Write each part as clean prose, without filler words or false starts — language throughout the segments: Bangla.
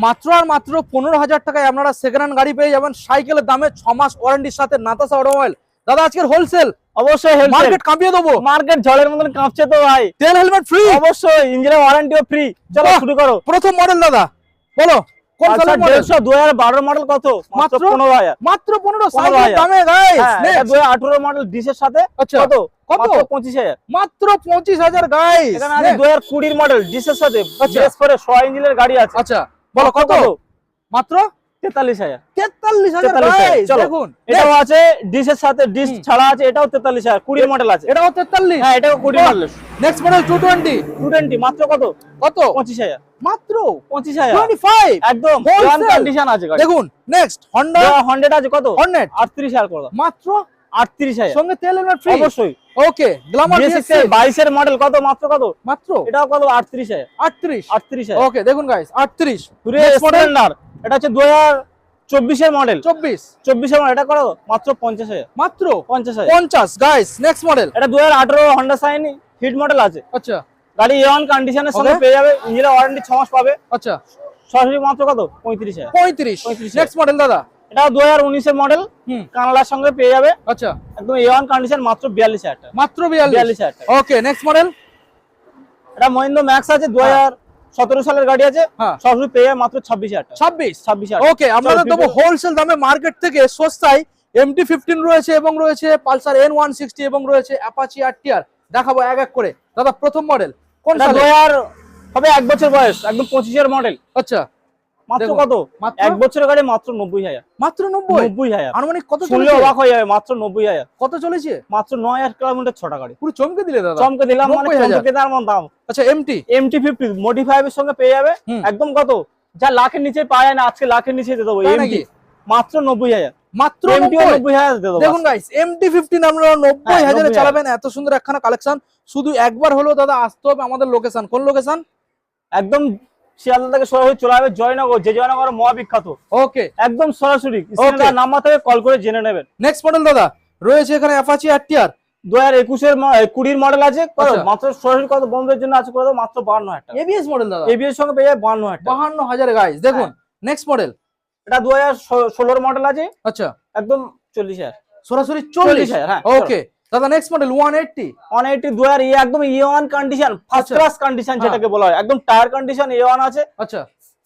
মাত্র আর মাত্র 15,000 টাকায় আপনারা সেকেন্ড হ্যান্ড গাড়ি পেয়ে যাবেন সাইকেলের দামে 6 মাস ওয়ারেন্টির সাথে নাতাশা অটোমোবাইল। দাদা আজকের হোলসেল অবশ্যই মার্কেট কাঁপিয়ে দেবো। মার্কেট ঝড়ের মতন কাঁপছে তো ভাই। তেল হেলমেট ফ্রি, অবশ্যই ইঞ্জিনের ওয়ারেন্টিও ফ্রি। চলো শুরু করো। প্রথম মডেল দাদা বলো কোন সালের মডেল? 2012 মডেল কত? মাত্র 15,000। মাত্র 15 সাইকেলের দামে গাইস। এটা 2018 মডেল ডিসের সাথে কত? কত? 25,000। মাত্র 25,000 গাইস। এখানে আছে 2020 মডেল ডিসের সাথে বিএস করে 100 ইঞ্জিনের গাড়ি আছে। আচ্ছা বলো কত? মাত্র 43,000। 43,000 গাইস। দেখুন এটাও আছে ডিসের সাথে, ডিস ছাড়া আছে, এটাও 43,000। 20 মডেল আছে। এটাও 43। হ্যাঁ এটাও 20 মডেল। Next model 220। 220 মাত্র কত? কত? 25,000। মাত্র 25,000। 25 একদম ওয়ান কন্ডিশন আছে গাড়ি। দেখুন নেক্সট Honda হন্ডা আছে কত? হর্নেট 38,000 করে দাও। মাত্র 38,000 সঙ্গে তেল হেলমেট ফ্রি। অবশ্যই। ওকে গ্ল্যামার BS6 22 এর মডেল কত? মাত্র কত? মাত্র এটাও কত? 38,000। 38। ওকে দেখুন গাইস 38। নেক্সট মডেল এটা হচ্ছে 2024 এর মডেল। 24 এর মডেল। এটা কত? মাত্র 50,000। মাত্র 50,000। 50 গাইস। নেক্সট মডেল এটা 2018 হন্ডা সাইন হিট মডেল আছে। আচ্ছা গাড়ি এ1 কন্ডিশনের সঙ্গে পেয়ে যাবে, ইঞ্জিনের ওয়ারেন্টি 6 মাস পাবে। আচ্ছা সরাসরি মাত্র কত? 35,000। 35। নেক্সট মডেল দাদা এটা 2019 এর মডেল, কানাডার সঙ্গে পেয়ে যাবে। আচ্ছা একদম এ1 কন্ডিশন, মাত্র 42,000 টাকা। মাত্র 42,000 টাকা। ওকে নেক্সট মডেল এটা মহিন্দ্রা ম্যাক্স আছে, 2017 সালের গাড়ি আছে। সরাসরি পেয়ে যাবে মাত্র 26,000 টাকা। 26। ওকে আপনাদের দেবো হোলসেল দামে মার্কেট থেকে সস্তায়। MT-15 রয়েছে এবং রয়েছে পালসার N160 এবং রয়েছে অ্যাপাচি RTR। দেখাবো এক এক করে। দাদা প্রথম মডেল কোন সালে? 2000 হবে, 1 বছর বয়স, একদম 25 এর মডেল। আচ্ছা মাত্র কত? 1 বছরের গাড়ি মাত্র 90,000। মাত্র 90,000। আনুমানিক কত চললে অবাক হয়ে যাবে, মাত্র 90,000। কত চলেছে? মাত্র 9,000 কিলোমিটার ছোট গাড়ি। পুরো চমকে দিলে দাদা। চমকে দিলাম মানে চমকে দেওয়ার মতো দাম। আচ্ছা MT-50 মডিফাই এর সঙ্গে পেয়ে যাবে। একদম কত? যা লাখের নিচে পাওয়া যায় না, আজকে লাখের নিচে দিয়ে দেবো। MT মাত্র 90,000। মাত্র 90,000 দিয়ে দেবো। দেখুন গাইস MT-15 আপনারা 90,000 এ চালাবেন। এত সুন্দর একখানা কালেকশন। শুধু একবার হলো দাদা আসতে হবে আমাদের লোকেশন। কোন লোকেশন? একদম শিয়ালদা থেকে সরাসরি চলে যাবে জয়নগর, যে জয়নগর মহাবিখ্যাত। ওকে একদম সরাসরি স্ক্রিনে নাম্বার থেকে কল করে জেনে নেবেন। নেক্সট মডেল দাদা রয়েছে এখানে অ্যাপাচি RTR 2021 এর 20 মডেল আছে। মাত্র সরাসরি কত? বন্ধুদের জন্য আছে করে দাও মাত্র 52,000 টাকা। ABS মডেল দাদা। ABS সঙ্গে পেয়ে যাবে 52,000 টাকা। 52,000 গাইস। দেখুন নেক্সট মডেল এটা 2016 মডেল আছে। আচ্ছা একদম 40,000 সরাসরি 40,000। হ্যাঁ ওকে দাদা নেক্সট মডেল 180 2000 একদম A1 condition, first class condition যেটাকে বলা হয়। একদম টায়ার কন্ডিশন A1 আছে। আচ্ছা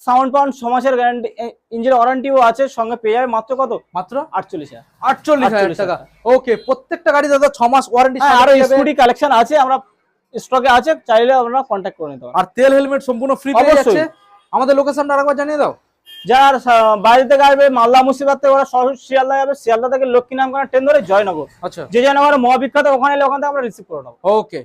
সাউন্ড পাউন্ড 6 মাসের গ্যারান্টি, ইঞ্জিন ওয়ারেন্টিও আছে। সঙ্গে পেয়ে যাবে মাত্র কত? মাত্র 48,000। 48,000 টাকা। ওকে প্রত্যেকটা গাড়ি দাদা 6 মাস ওয়ারেন্টি। আর স্কুটি কালেকশন আছে, আমরা স্টকে আছে, চাইলে আপনারা কন্টাক্ট করে নিতে পারেন। আর তেল হেলমেট সম্পূর্ণ ফ্রি পেয়ে যাচ্ছে। আমাদের লোকেশনটা আরেকবার জানিয়ে দাও। যার বাইরে থেকে আসবে মালদা মুর্শিদাবাদ থেকে, ওরা সরাসরি শিয়ালদা যাবে। শিয়ালদা থেকে লক্ষ্মীনারায়ণ ট্রেন ধরে জয়নগর। আচ্ছা যে জয়নগর মহাবিখ্যাত, ওখানে এলে ওখান থেকে আমরা রিসিভ করে নেবো। ওকে।